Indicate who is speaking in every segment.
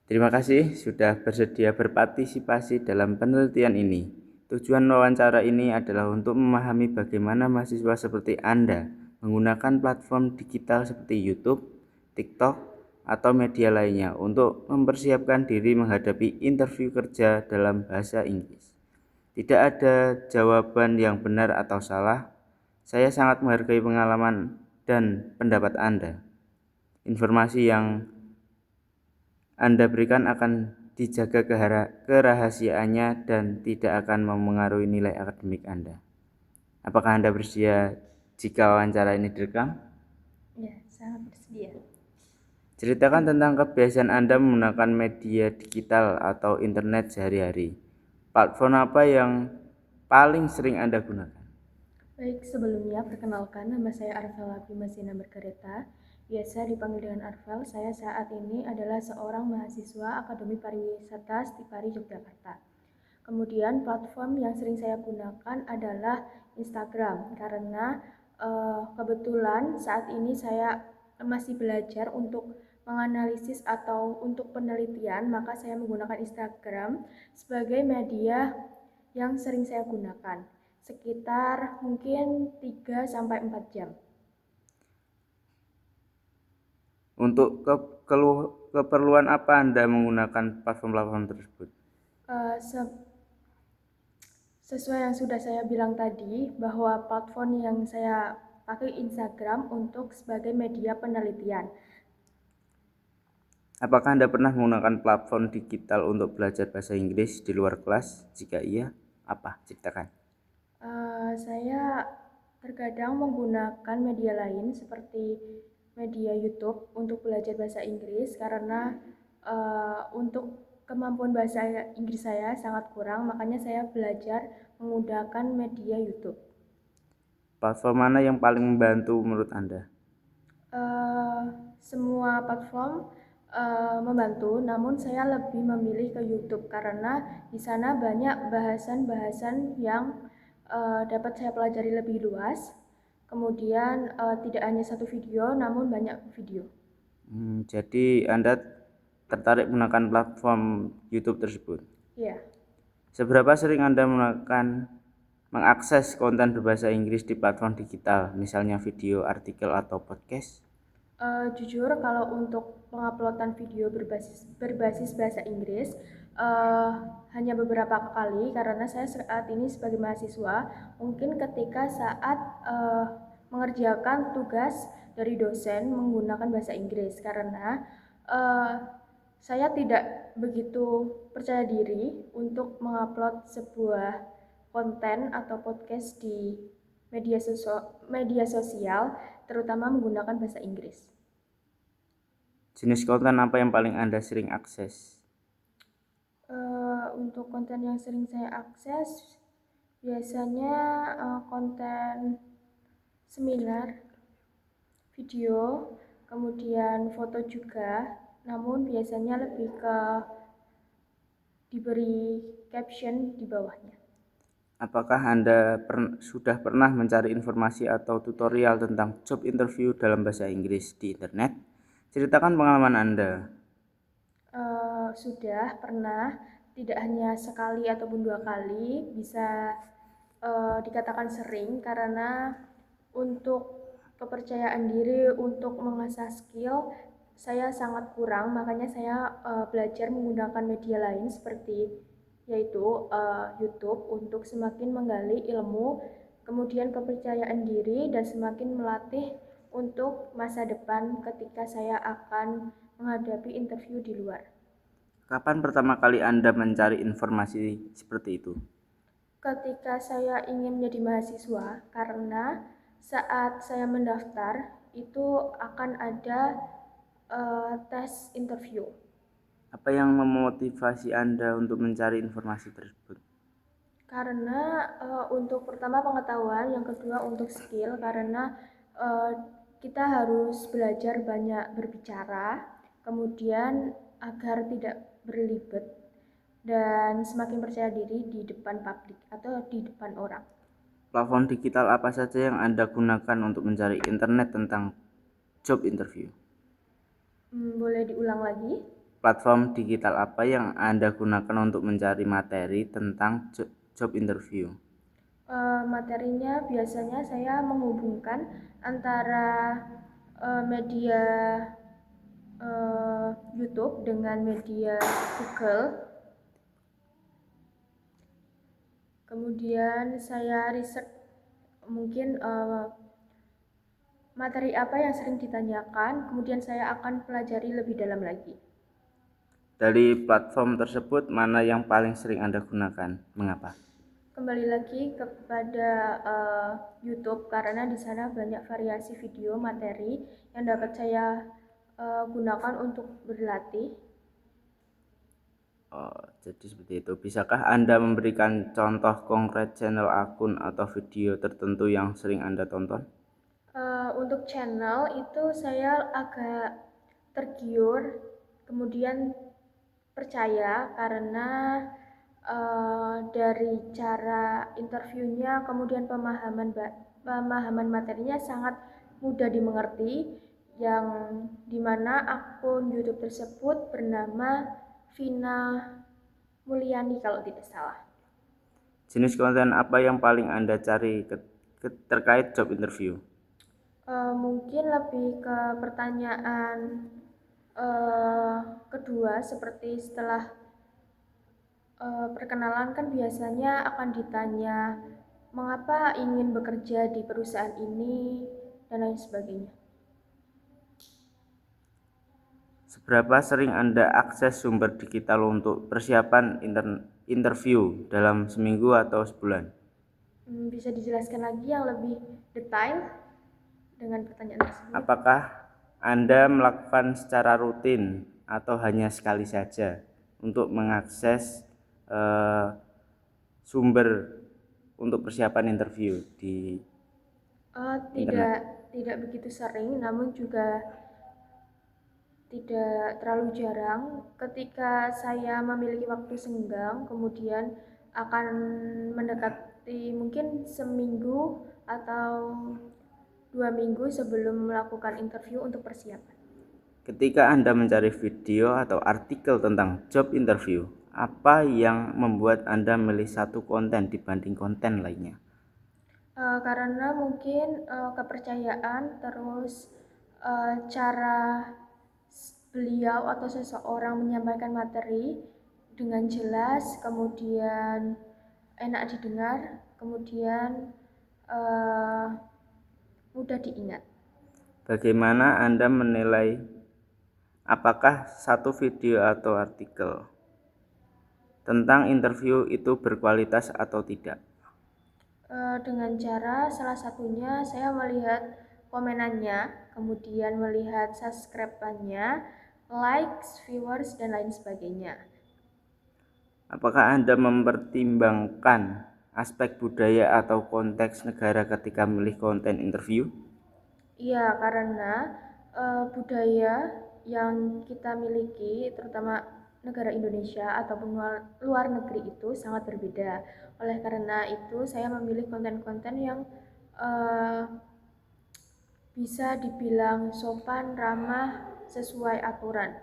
Speaker 1: Terima kasih sudah bersedia berpartisipasi dalam penelitian ini. Tujuan wawancara ini adalah untuk memahami bagaimana mahasiswa seperti Anda menggunakan platform digital seperti YouTube, TikTok, atau media lainnya untuk mempersiapkan diri menghadapi interview kerja dalam bahasa Inggris. Tidak ada jawaban yang benar atau salah. Saya sangat menghargai pengalaman dan pendapat Anda. Informasi yang Anda berikan akan dijaga kerahasiaannya dan tidak akan memengaruhi nilai akademik Anda. Apakah Anda bersedia jika wawancara ini direkam?
Speaker 2: Ya, sangat bersedia.
Speaker 1: Ceritakan tentang kebiasaan Anda menggunakan media digital atau internet sehari-hari. Platform apa yang paling sering Anda gunakan?
Speaker 2: Baik, sebelumnya perkenalkan nama saya Arvel Masina Berkereta. Biasa dipanggil dengan Arvel. Saya saat ini adalah seorang mahasiswa Akademi Pariwisata Stipari Yogyakarta. Kemudian platform yang sering saya gunakan adalah Instagram karena kebetulan saat ini saya masih belajar untuk menganalisis atau untuk penelitian, maka saya menggunakan Instagram sebagai media yang sering saya gunakan. Sekitar mungkin 3 sampai 4 jam.
Speaker 1: Untuk keperluan apa Anda menggunakan platform-platform tersebut?
Speaker 2: Eh, Sesuai yang sudah saya bilang tadi, bahwa platform yang saya pakai Instagram untuk sebagai media penelitian.
Speaker 1: Apakah Anda pernah menggunakan platform digital untuk belajar bahasa Inggris di luar kelas? Jika iya, apa? Ceritakan.
Speaker 2: Saya terkadang menggunakan media lain seperti media YouTube untuk belajar bahasa Inggris karena untuk kemampuan bahasa Inggris saya sangat kurang, makanya saya belajar menggunakan media YouTube.
Speaker 1: Platform mana yang paling membantu menurut Anda?
Speaker 2: Eh, Semua platform membantu, namun saya lebih memilih ke YouTube karena di sana banyak bahasan-bahasan yang dapat saya pelajari lebih luas. Kemudian tidak hanya satu video, namun banyak video.
Speaker 1: Jadi Anda tertarik menggunakan platform YouTube tersebut.
Speaker 2: Ya,
Speaker 1: Seberapa sering Anda mengakses konten berbahasa Inggris di platform digital, misalnya video, artikel, atau podcast?
Speaker 2: Jujur kalau untuk penguploadan video berbasis bahasa Inggris hanya beberapa kali karena saya saat ini sebagai mahasiswa mungkin ketika saat mengerjakan tugas dari dosen menggunakan bahasa Inggris karena uh, saya tidak begitu percaya diri untuk mengupload sebuah konten atau podcast di media sosial terutama menggunakan bahasa Inggris.
Speaker 1: Jenis konten apa yang paling Anda sering akses?
Speaker 2: Untuk konten yang sering saya akses biasanya konten seminar, video, kemudian foto juga, namun biasanya lebih ke diberi caption di bawahnya.
Speaker 1: Apakah Anda sudah pernah mencari informasi atau tutorial tentang job interview dalam bahasa Inggris di internet? Ceritakan pengalaman Anda.
Speaker 2: Sudah pernah, tidak hanya sekali ataupun 2 kali, bisa dikatakan sering karena untuk kepercayaan diri untuk mengasah skill saya sangat kurang, makanya saya belajar menggunakan media lain seperti yaitu YouTube untuk semakin menggali ilmu, kemudian kepercayaan diri dan semakin melatih untuk masa depan ketika saya akan menghadapi interview di luar.
Speaker 1: Kapan pertama kali Anda mencari informasi seperti itu?
Speaker 2: Ketika saya ingin menjadi mahasiswa, karena saat saya mendaftar itu akan ada tes interview.
Speaker 1: Apa yang memotivasi Anda untuk mencari informasi tersebut?
Speaker 2: Karena untuk pertama pengetahuan, yang kedua untuk skill, karena uh, kita harus belajar banyak berbicara, kemudian agar tidak berlibet dan semakin percaya diri di depan publik atau di depan orang.
Speaker 1: Platform digital apa saja yang Anda gunakan untuk mencari internet tentang job interview?
Speaker 2: Boleh diulang lagi?
Speaker 1: platform digital apa yang Anda gunakan untuk mencari materi tentang job interview?
Speaker 2: Materinya biasanya saya menghubungkan antara media YouTube dengan media Google. Kemudian saya riset mungkin materi apa yang sering ditanyakan, kemudian saya akan pelajari lebih dalam lagi.
Speaker 1: Dari platform tersebut, mana yang paling sering Anda gunakan? Mengapa?
Speaker 2: Kembali lagi kepada YouTube karena di sana banyak variasi video materi yang dapat saya gunakan untuk berlatih.
Speaker 1: Oh, jadi seperti itu. Bisakah Anda memberikan contoh konkret channel akun atau video tertentu yang sering Anda tonton?
Speaker 2: Untuk channel itu saya agak tergiur, kemudian percaya karena dari cara interviewnya, kemudian pemahaman materinya sangat mudah dimengerti, yang dimana akun YouTube tersebut bernama Vina Mulyani kalau tidak salah.
Speaker 1: Jenis konten apa yang paling Anda cari terkait job interview?
Speaker 2: Mungkin lebih ke pertanyaan kedua, seperti setelah perkenalan kan biasanya akan ditanya mengapa ingin bekerja di perusahaan ini dan lain sebagainya.
Speaker 1: Seberapa sering Anda akses sumber digital untuk persiapan interview dalam seminggu atau sebulan?
Speaker 2: Bisa dijelaskan lagi yang lebih detail dengan pertanyaan tersebut?
Speaker 1: Apakah Anda melakukan secara rutin atau hanya sekali saja untuk mengakses sumber untuk persiapan interview di internet?
Speaker 2: Tidak begitu sering, namun juga tidak terlalu jarang. Ketika saya memiliki waktu senggang, kemudian akan mendekati mungkin seminggu atau 2 minggu sebelum melakukan interview untuk persiapan.
Speaker 1: Ketika Anda mencari video atau artikel tentang job interview, apa yang membuat Anda memilih satu konten dibanding konten lainnya?
Speaker 2: Karena mungkin kepercayaan, terus cara beliau atau seseorang menyampaikan materi dengan jelas, kemudian enak didengar, kemudian mudah diingat.
Speaker 1: Bagaimana Anda menilai apakah satu video atau artikel tentang interview itu berkualitas atau tidak?
Speaker 2: Dengan cara salah satunya saya melihat komenannya, kemudian melihat subscribe-nya, likes, viewers, dan lain sebagainya.
Speaker 1: Apakah Anda mempertimbangkan aspek budaya atau konteks negara ketika memilih konten interview?
Speaker 2: Iya, karena budaya yang kita miliki, terutama negara Indonesia ataupun luar negeri itu sangat berbeda. Oleh karena itu, saya memilih konten-konten yang uh, bisa dibilang sopan, ramah, sesuai aturan.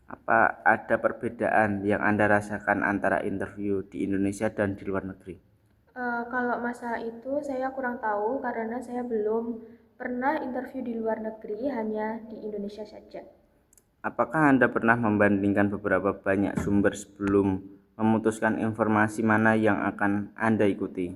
Speaker 1: Apa ada perbedaan yang Anda rasakan antara interview di Indonesia dan di luar negeri?
Speaker 2: Kalau masalah itu saya kurang tahu karena saya belum pernah interview di luar negeri, hanya di Indonesia saja.
Speaker 1: Apakah Anda pernah membandingkan beberapa banyak sumber sebelum memutuskan informasi mana yang akan Anda ikuti?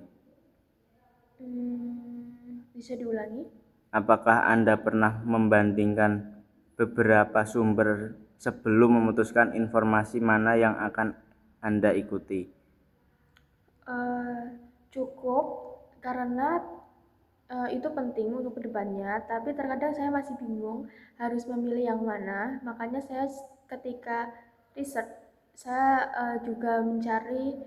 Speaker 2: Bisa diulangi?
Speaker 1: Apakah Anda pernah membandingkan beberapa sumber sebelum memutuskan informasi mana yang akan Anda ikuti?
Speaker 2: Cukup, karena itu penting untuk kedepannya, tapi terkadang saya masih bingung harus memilih yang mana. Makanya saya ketika riset, saya juga mencari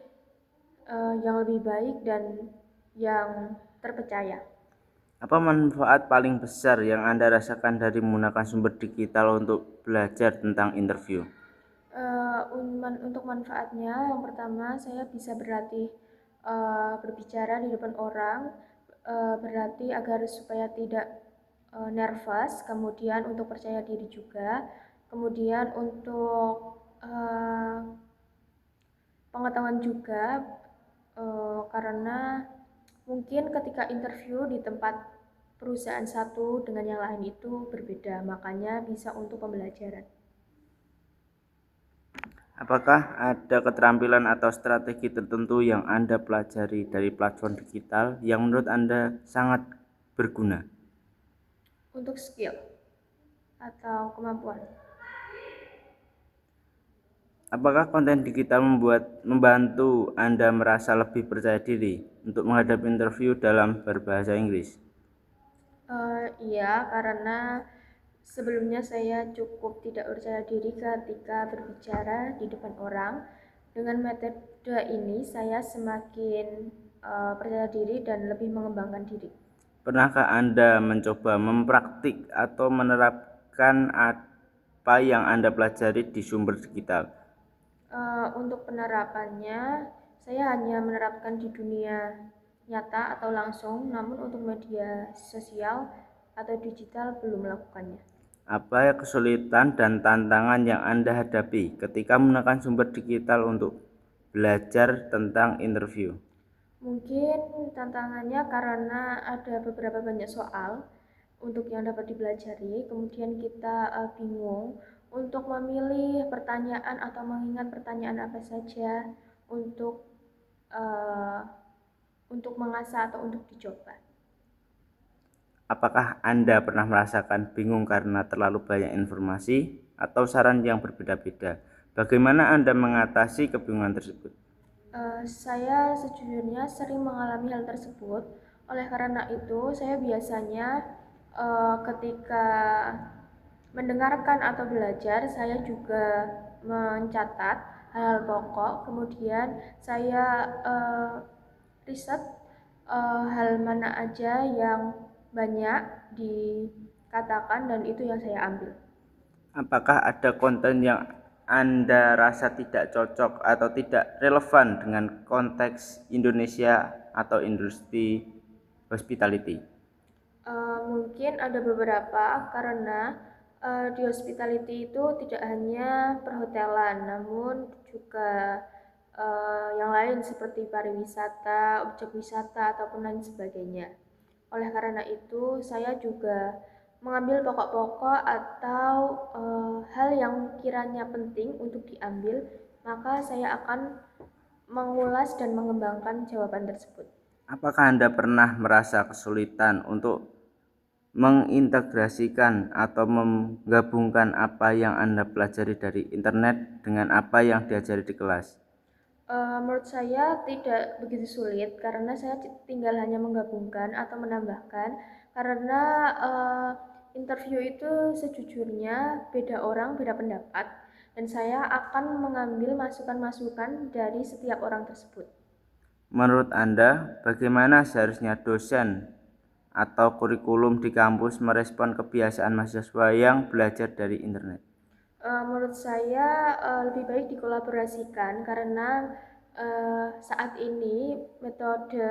Speaker 2: yang lebih baik dan yang terpercaya.
Speaker 1: Apa manfaat paling besar yang Anda rasakan dari menggunakan sumber digital untuk belajar tentang interview?
Speaker 2: Untuk manfaatnya, yang pertama saya bisa berlatih berbicara di depan orang, berlatih agar supaya tidak nervous, kemudian untuk percaya diri juga, Kemudian untuk pengetahuan juga, karena mungkin ketika interview di tempat perusahaan satu dengan yang lain itu berbeda, makanya bisa untuk pembelajaran.
Speaker 1: Apakah ada keterampilan atau strategi tertentu yang Anda pelajari dari platform digital yang menurut Anda sangat berguna?
Speaker 2: Untuk skill atau kemampuan.
Speaker 1: Apakah konten digital membantu Anda merasa lebih percaya diri untuk menghadapi interview dalam berbahasa Inggris?
Speaker 2: Iya, karena sebelumnya saya cukup tidak percaya diri ketika berbicara di depan orang. Dengan metode ini saya semakin percaya diri dan lebih mengembangkan diri.
Speaker 1: Pernahkah Anda mencoba mempraktik atau menerapkan apa yang Anda pelajari di sumber digital?
Speaker 2: Untuk penerapannya, saya hanya menerapkan di dunia nyata atau langsung, namun untuk media sosial atau digital belum melakukannya.
Speaker 1: Apa kesulitan dan tantangan yang Anda hadapi ketika menggunakan sumber digital untuk belajar tentang interview?
Speaker 2: Mungkin tantangannya karena ada beberapa banyak soal untuk yang dapat dipelajari, kemudian kita bingung untuk memilih pertanyaan atau mengingat pertanyaan apa saja untuk uh, mengasah atau untuk dicoba.
Speaker 1: Apakah Anda pernah merasakan bingung karena terlalu banyak informasi atau saran yang berbeda-beda? Bagaimana Anda mengatasi kebingungan tersebut?
Speaker 2: Saya sejujurnya sering mengalami hal tersebut. Oleh karena itu, saya biasanya ketika mendengarkan atau belajar, saya juga mencatat hal-hal pokok. Kemudian saya riset hal mana aja yang banyak dikatakan dan itu yang saya ambil.
Speaker 1: Apakah ada konten yang Anda rasa tidak cocok atau tidak relevan dengan konteks Indonesia atau industri hospitality?
Speaker 2: Mungkin ada beberapa karena di hospitality itu tidak hanya perhotelan, namun juga yang lain seperti pariwisata, objek wisata ataupun lain sebagainya. Oleh karena itu, saya juga mengambil pokok-pokok atau hal yang kiranya penting untuk diambil, maka saya akan mengulas dan mengembangkan jawaban tersebut.
Speaker 1: Apakah Anda pernah merasa kesulitan untuk mengintegrasikan atau menggabungkan apa yang Anda pelajari dari internet dengan apa yang diajari di kelas?
Speaker 2: Menurut saya tidak begitu sulit karena saya tinggal hanya menggabungkan atau menambahkan karena interview itu sejujurnya beda orang, beda pendapat dan saya akan mengambil masukan-masukan dari setiap orang tersebut.
Speaker 1: Menurut Anda, bagaimana seharusnya dosen atau kurikulum di kampus merespon kebiasaan mahasiswa yang belajar dari internet?
Speaker 2: Menurut saya lebih baik dikolaborasikan karena saat ini metode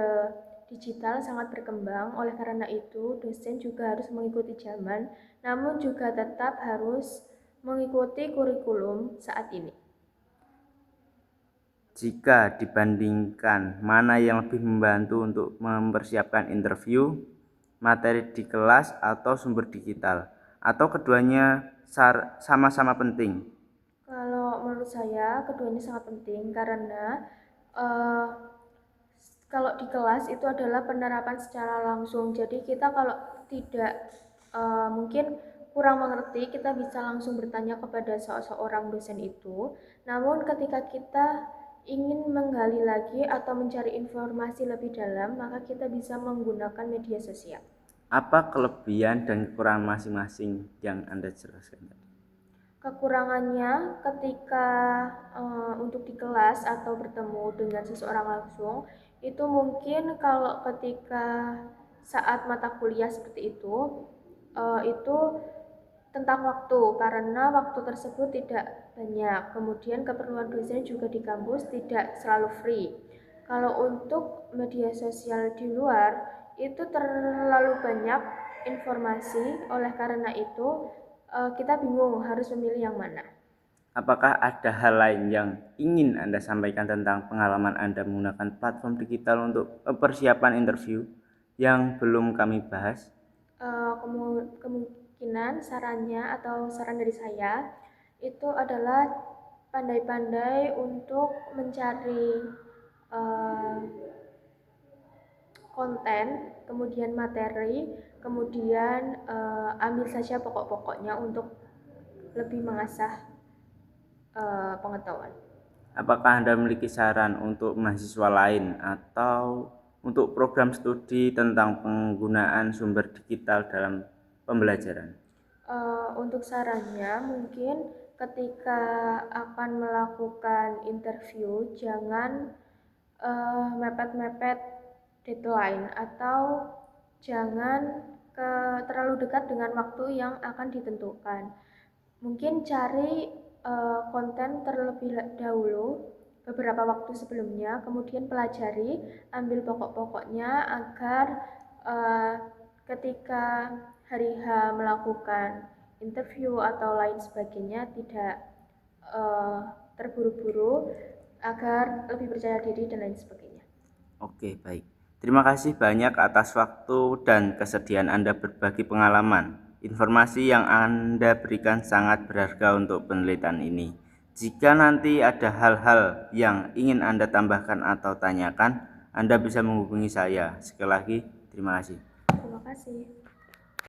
Speaker 2: digital sangat berkembang. Oleh karena itu, dosen juga harus mengikuti zaman, namun juga tetap harus mengikuti kurikulum saat ini.
Speaker 1: Jika dibandingkan, mana yang lebih membantu untuk mempersiapkan interview, materi di kelas atau sumber digital? Atau keduanya sama-sama penting?
Speaker 2: Kalau menurut saya, keduanya sangat penting karena uh, kalau di kelas itu adalah penerapan secara langsung. Jadi kita kalau tidak mungkin kurang mengerti, kita bisa langsung bertanya kepada seorang dosen itu. Namun ketika kita ingin menggali lagi atau mencari informasi lebih dalam, maka kita bisa menggunakan media sosial.
Speaker 1: Apa kelebihan dan kekurangan masing-masing yang Anda jelaskan tadi?
Speaker 2: Kekurangannya ketika untuk di kelas atau bertemu dengan seseorang langsung, itu mungkin kalau ketika saat mata kuliah seperti itu tentang waktu karena waktu tersebut tidak banyak. Kemudian keperluan dosen juga di kampus tidak selalu free. Kalau untuk media sosial di luar itu terlalu banyak informasi, oleh karena itu kita bingung harus memilih yang mana.
Speaker 1: Apakah ada hal lain yang ingin Anda sampaikan tentang pengalaman Anda menggunakan platform digital untuk persiapan interview yang belum kami bahas?
Speaker 2: Kemungkinan sarannya atau saran dari saya itu adalah pandai-pandai untuk mencari konten, kemudian materi, kemudian ambil saja pokok-pokoknya untuk lebih mengasah pengetahuan.
Speaker 1: Apakah Anda memiliki saran untuk mahasiswa lain atau untuk program studi tentang penggunaan sumber digital dalam pembelajaran?
Speaker 2: Untuk sarannya mungkin ketika akan melakukan interview jangan mepet-mepet deadline atau jangan terlalu dekat dengan waktu yang akan ditentukan. Mungkin cari konten terlebih dahulu beberapa waktu sebelumnya, kemudian pelajari, ambil pokok-pokoknya agar ketika hari H melakukan interview atau lain sebagainya tidak terburu-buru, agar lebih percaya diri dan lain sebagainya.
Speaker 1: Oke, baik. Terima kasih banyak atas waktu dan kesediaan Anda berbagi pengalaman. Informasi yang Anda berikan sangat berharga untuk penelitian ini. Jika nanti ada hal-hal yang ingin Anda tambahkan atau tanyakan, Anda bisa menghubungi saya. Sekali lagi, terima kasih.
Speaker 2: Terima kasih.